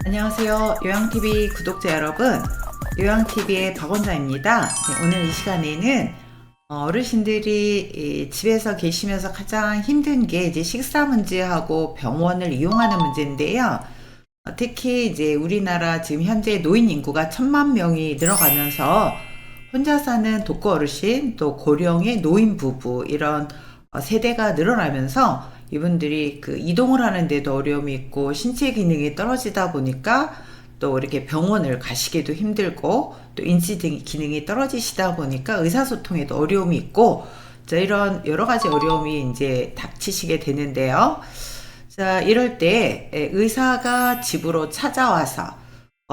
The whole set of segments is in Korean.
안녕하세요. 요양TV 구독자 여러분, 요양TV의 박원장입니다. 네, 오늘 이 시간에는 어르신들이 집에서 계시면서 가장 힘든 게 이제 식사 문제하고 병원을 이용하는 문제인데요. 특히 이제 우리나라 지금 현재 노인 인구가 1,000만 명이 늘어가면서 혼자 사는 독거 어르신, 또 고령의 노인 부부 이런 세대가 늘어나면서 이분들이 그 이동을 하는데도 어려움이 있고 신체 기능이 떨어지다 보니까 또 이렇게 병원을 가시기도 힘들고 또 인지 기능이 떨어지시다 보니까 의사소통에도 어려움이 있고 자, 이런 여러 가지 어려움이 이제 닥치시게 되는데요. 자, 이럴 때 의사가 집으로 찾아와서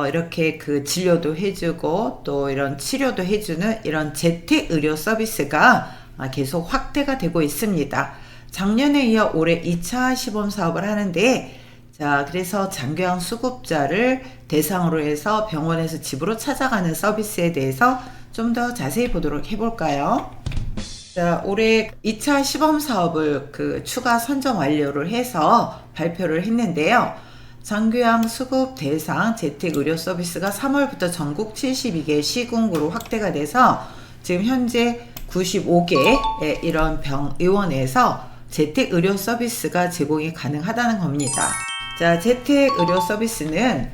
이렇게 그 진료도 해주고 또 이런 치료도 해주는 이런 재택 의료 서비스가 계속 확대가 되고 있습니다. 작년에 이어 올해 2차 시범 사업을 하는데, 자, 그래서 장기형 수급자를 대상으로 해서 병원에서 집으로 찾아가는 서비스에 대해서 좀 더 자세히 보도록 해볼까요? 자, 올해 2차 시범 사업을 추가 선정 완료를 해서 발표를 했는데요. 장교양 수급 대상 재택 의료 서비스가 3월부터 전국 72개 시군구로 확대가 돼서 지금 현재 95개 이런 병의원에서 재택 의료 서비스가 제공이 가능하다는 겁니다. 자, 재택 의료 서비스는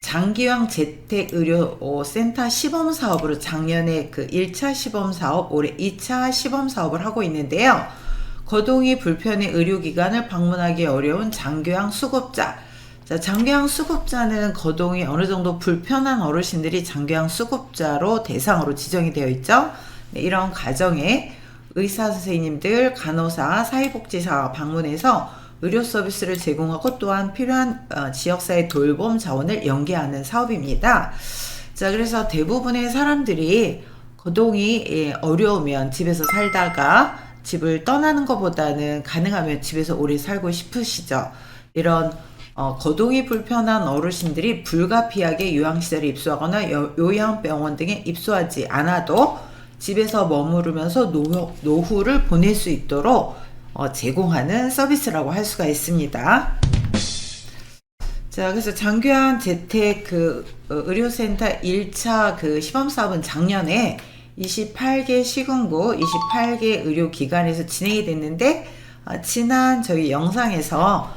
장기형 재택 의료 센터 시범 사업으로 작년에 1차 시범 사업, 올해 2차 시범 사업을 하고 있는데요. 거동이 불편해 의료기관을 방문하기 어려운 장기형 수급자. 자, 장기형 수급자는 거동이 어느 정도 불편한 어르신들이 장기형 수급자로 대상으로 지정이 되어 있죠. 네, 이런 가정에 의사 선생님들, 간호사, 사회복지사가 방문해서 의료 서비스를 제공하고 또한 필요한 지역사회 돌봄 자원을 연계하는 사업입니다. 자, 그래서 대부분의 사람들이 거동이 어려우면 집에서 살다가 집을 떠나는 것보다는 가능하면 집에서 오래 살고 싶으시죠. 이런 거동이 불편한 어르신들이 불가피하게 요양시설에 입소하거나 요양병원 등에 입소하지 않아도 집에서 머무르면서 노후를 보낼 수 있도록 제공하는 서비스라고 할 수가 있습니다. 자, 그래서 장교양 재택 의료센터 1차 시범사업은 작년에 28개 시군구, 28개 의료기관에서 진행이 됐는데, 지난 저희 영상에서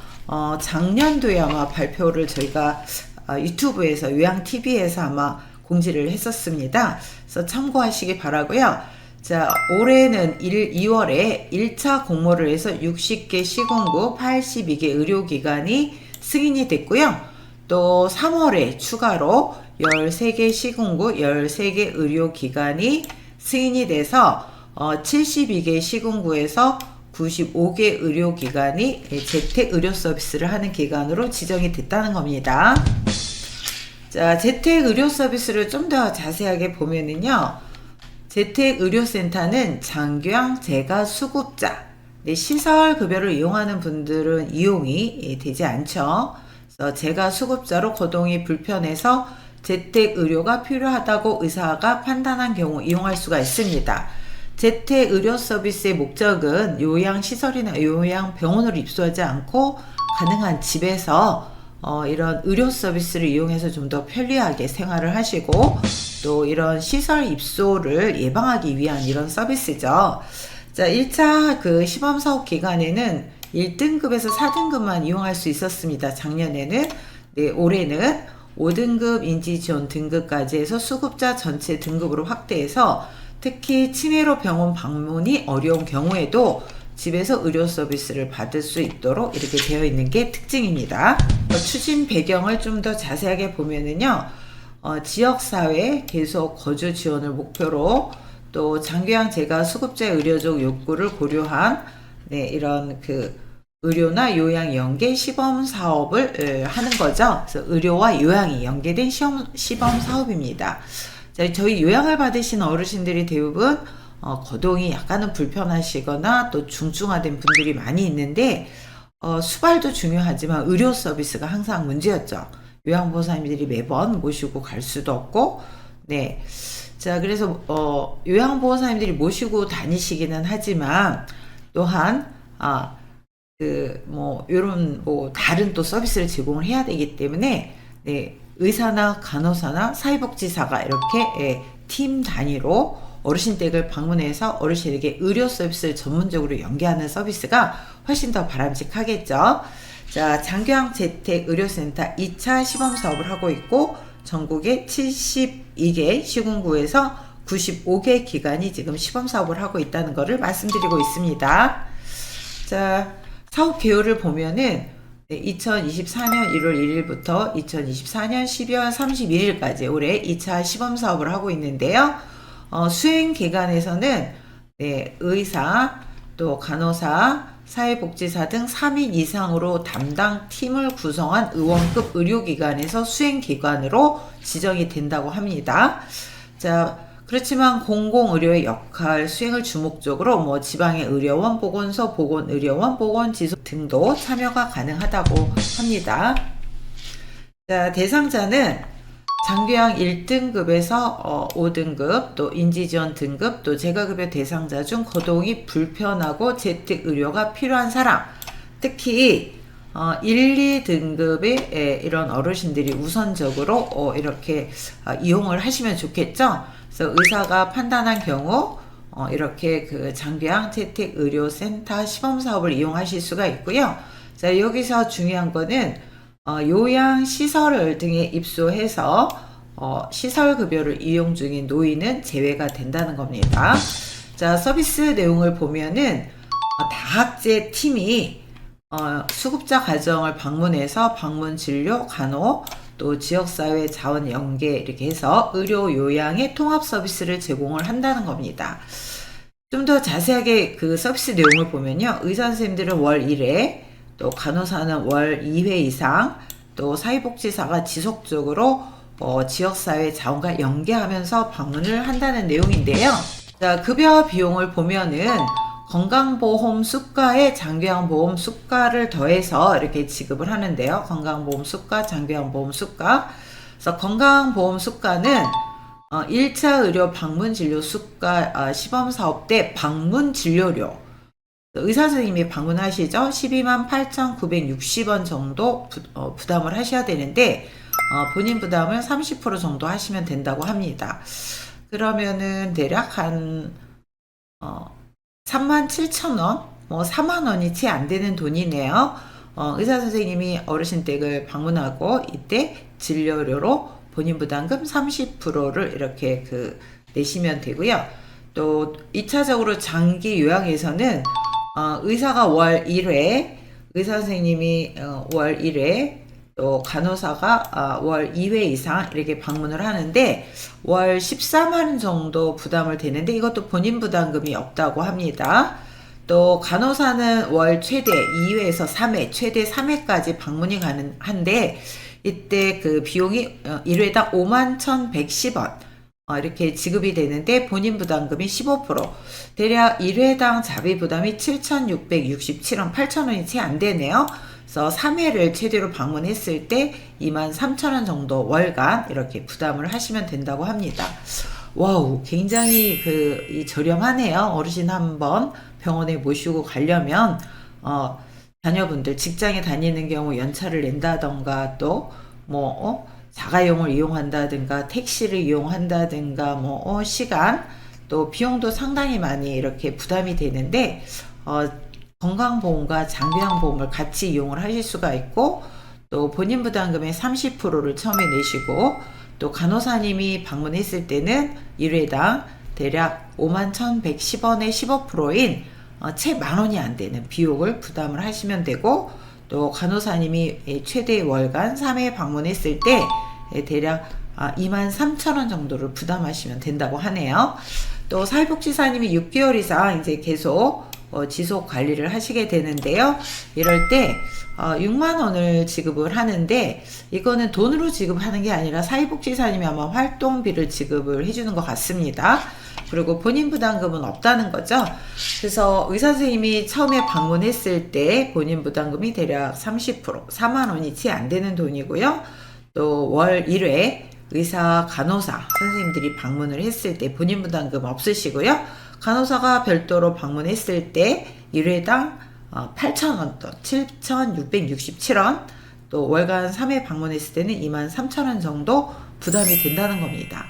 작년도에 아마 발표를 저희가 유튜브에서 요양TV에서 아마 공지를 했었습니다. 그래서 참고하시기 바라고요. 자, 올해는 2월에 1차 공모를 해서 60개 시군구 82개 의료기관이 승인이 됐고요. 또 3월에 추가로 13개 시군구 13개 의료기관이 승인이 돼서 72개 시군구에서 95개 의료기관이 재택 의료 서비스를 하는 기관으로 지정이 됐다는 겁니다. 자, 재택 의료 서비스를 좀 더 자세하게 보면은요. 재택 의료센터는 장교양 재가 수급자, 시설 급여를 이용하는 분들은 이용이 되지 않죠. 그래서 재가 수급자로 거동이 불편해서 재택 의료가 필요하다고 의사가 판단한 경우 이용할 수가 있습니다. 재택 의료 서비스의 목적은 요양시설이나 요양병원으로 입소하지 않고 가능한 집에서 이런 의료 서비스를 이용해서 좀 더 편리하게 생활을 하시고 또 이런 시설 입소를 예방하기 위한 이런 서비스죠. 자, 1차 시범 사업 기간에는 1등급에서 4등급만 이용할 수 있었습니다. 작년에는. 네, 올해는 5등급 인지지원 등급까지 해서 수급자 전체 등급으로 확대해서 특히 치매로 병원 방문이 어려운 경우에도 집에서 의료 서비스를 받을 수 있도록 이렇게 되어 있는 게 특징입니다. 추진 배경을 좀 더 자세하게 보면은요, 지역사회 계속 거주 지원을 목표로 또 장교양 재가 수급자의 의료적 욕구를 고려한 이런 의료나 요양 연계 시범 사업을 하는 거죠. 그래서 의료와 요양이 연계된 시범 사업입니다. 자, 저희 요양을 받으신 어르신들이 대부분 거동이 약간은 불편하시거나 또 중증화된 분들이 많이 있는데 수발도 중요하지만 의료 서비스가 항상 문제였죠. 요양보호사님들이 매번 모시고 갈 수도 없고, 네. 자, 그래서 요양보호사님들이 모시고 다니시기는 하지만 또한 요런 다른 또 서비스를 제공을 해야 되기 때문에, 네, 의사나 간호사나 사회복지사가 이렇게 팀 단위로 어르신 댁을 방문해서 어르신에게 의료 서비스를 전문적으로 연계하는 서비스가 훨씬 더 바람직하겠죠. 자, 장교양 재택 의료센터 2차 시범 사업을 하고 있고, 전국에 72개 시군구에서 95개 기관이 지금 시범 사업을 하고 있다는 것을 말씀드리고 있습니다. 자, 사업 개요를 보면은 2024년 1월 1일부터 2024년 12월 31일까지 올해 2차 시범 사업을 하고 있는데요. 수행 기간에서는 의사, 또 간호사, 사회복지사 등 3인 이상으로 담당 팀을 구성한 의원급 의료기관에서 수행기관으로 지정이 된다고 합니다. 자, 그렇지만 공공의료의 역할 수행을 주목적으로 지방의 의료원, 보건소, 보건의료원, 보건지소 등도 참여가 가능하다고 합니다. 자, 대상자는 장교양 1등급에서 5등급, 또 인지지원 등급, 또 재가급여 대상자 중 거동이 불편하고 재택의료가 필요한 사람, 특히 1, 2등급의 이런 어르신들이 우선적으로 이렇게 이용을 하시면 좋겠죠. 그래서 의사가 판단한 경우 이렇게 그 장교양 재택의료센터 시범사업을 이용하실 수가 있고요. 자, 여기서 중요한 거는 요양시설 등에 입소해서 시설급여를 이용 중인 노인은 제외가 된다는 겁니다. 자, 서비스 내용을 보면은 다학제 팀이 수급자 가정을 방문해서 방문진료, 간호, 또 지역사회 자원 연계 이렇게 해서 의료 요양의 통합 서비스를 제공을 한다는 겁니다. 좀 더 자세하게 그 서비스 내용을 보면요. 의사 선생님들은 월 1회, 또 간호사는 월 2회 이상, 또 사회복지사가 지속적으로 지역사회 자원과 연계하면서 방문을 한다는 내용인데요. 자, 급여 비용을 보면은 건강보험 수가에 장교양보험 수가를 더해서 이렇게 지급을 하는데요. 건강보험 수가, 장교양보험 수가. 그래서 건강보험 수가는 1차 의료 방문진료 수가 시범사업 때 방문진료료 의사 선생님이 방문하시죠. 128,960원 정도 부담을 하셔야 되는데 본인 부담을 30% 정도 하시면 된다고 합니다. 그러면은 대략 한 37,000원, 4만원이 채 안 되는 돈이네요. 의사 선생님이 어르신 댁을 방문하고 이때 진료료로 본인 부담금 30%를 이렇게 내시면 되고요. 또 2차적으로 장기 요양에서는 의사가 월 1회, 의사 선생님이 월 1회, 또 간호사가 월 2회 이상 이렇게 방문을 하는데 월 14만원 정도 부담을 되는데 이것도 본인 부담금이 없다고 합니다. 또 간호사는 월 최대 2회에서 3회, 최대 3회까지 방문이 가능한데 이때 그 비용이 1회당 51,110원 이렇게 지급이 되는데 본인 부담금이 15%, 대략 1회당 자비 부담이 7,667원, 8,000원이 채 안 되네요. 그래서 3회를 최대로 방문했을 때 23,000원 정도 월간 이렇게 부담을 하시면 된다고 합니다. 와우, 굉장히 저렴하네요. 어르신 한번 병원에 모시고 가려면 자녀분들 직장에 다니는 경우 연차를 낸다던가 또 자가용을 이용한다든가 택시를 이용한다든가 시간 또 비용도 상당히 많이 이렇게 부담이 되는데 건강보험과 장교양보험을 같이 이용을 하실 수가 있고 또 본인 부담금의 30%를 처음에 내시고 또 간호사님이 방문했을 때는 1회당 대략 51,110원의 15%인 채 만원이 안 되는 비용을 부담을 하시면 되고 또 간호사님이 최대 월간 3회 방문했을 때 대략 23,000원 정도를 부담하시면 된다고 하네요. 또 사회복지사님이 6개월 이상 이제 계속 지속 관리를 하시게 되는데요. 이럴 때 6만원을 지급을 하는데 이거는 돈으로 지급하는 게 아니라 사회복지사님이 아마 활동비를 지급을 해주는 것 같습니다. 그리고 본인 부담금은 없다는 거죠. 그래서 의사 선생님이 처음에 방문했을 때 본인 부담금이 대략 30%, 4만원이 채 안 되는 돈이고요. 또 월 1회 의사, 간호사 선생님들이 방문을 했을 때 본인 부담금 없으시고요. 간호사가 별도로 방문했을 때 1회당 8,000원 돈, 7,667원, 또 월간 3회 방문했을 때는 23,000원 정도 부담이 된다는 겁니다.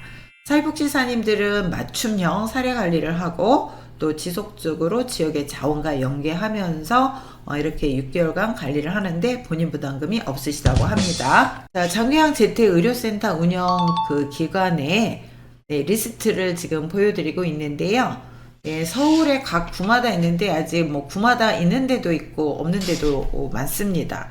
사회복지사님들은 맞춤형 사례 관리를 하고 또 지속적으로 지역의 자원과 연계하면서 이렇게 6개월간 관리를 하는데 본인 부담금이 없으시다고 합니다. 자, 장규양 재택의료센터 운영 그 기관의 리스트를 지금 보여드리고 있는데요. 서울에 각 구마다 있는데 아직 뭐 구마다 있는 데도 있고 없는 데도 많습니다.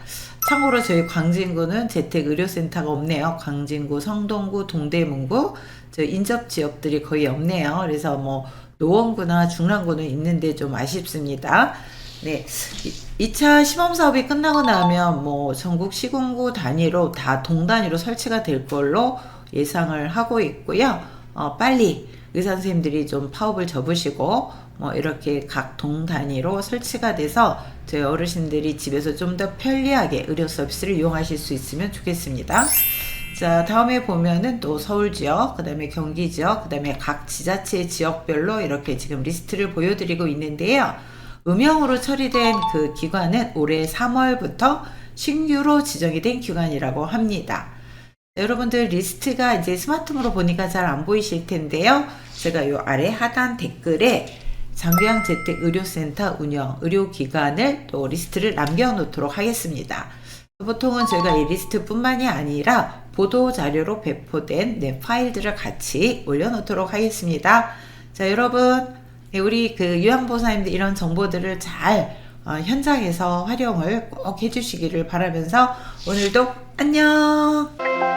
참고로 저희 광진구는 재택의료센터가 없네요. 광진구, 성동구, 동대문구 저 인접 지역들이 거의 없네요. 그래서 뭐 노원구나 중랑구는 있는데 좀 아쉽습니다. 네, 2차 시범 사업이 끝나고 나면 뭐 전국 시군구 단위로 다 동단위로 설치가 될 걸로 예상을 하고 있고요. 빨리 의사 선생님들이 좀 파업을 접으시고 뭐 이렇게 각 동 단위로 설치가 돼서 저희 어르신들이 집에서 좀 더 편리하게 의료 서비스를 이용하실 수 있으면 좋겠습니다. 자, 다음에 보면은 또 서울 지역, 그 다음에 경기 지역, 그 다음에 각 지자체 지역별로 이렇게 지금 리스트를 보여드리고 있는데요. 음영으로 처리된 그 기관은 올해 3월부터 신규로 지정이 된 기관이라고 합니다. 여러분들 리스트가 이제 스마트폰으로 보니까 잘 안 보이실 텐데요. 제가 요 아래 하단 댓글에 장규양 재택의료센터 운영 의료기관을 또 리스트를 남겨놓도록 하겠습니다. 보통은 저희가 이 리스트뿐만이 아니라 보도자료로 배포된 파일들을 같이 올려놓도록 하겠습니다. 자, 여러분, 우리 그 요양보호사님들 이런 정보들을 잘 현장에서 활용을 꼭 해주시기를 바라면서 오늘도 안녕!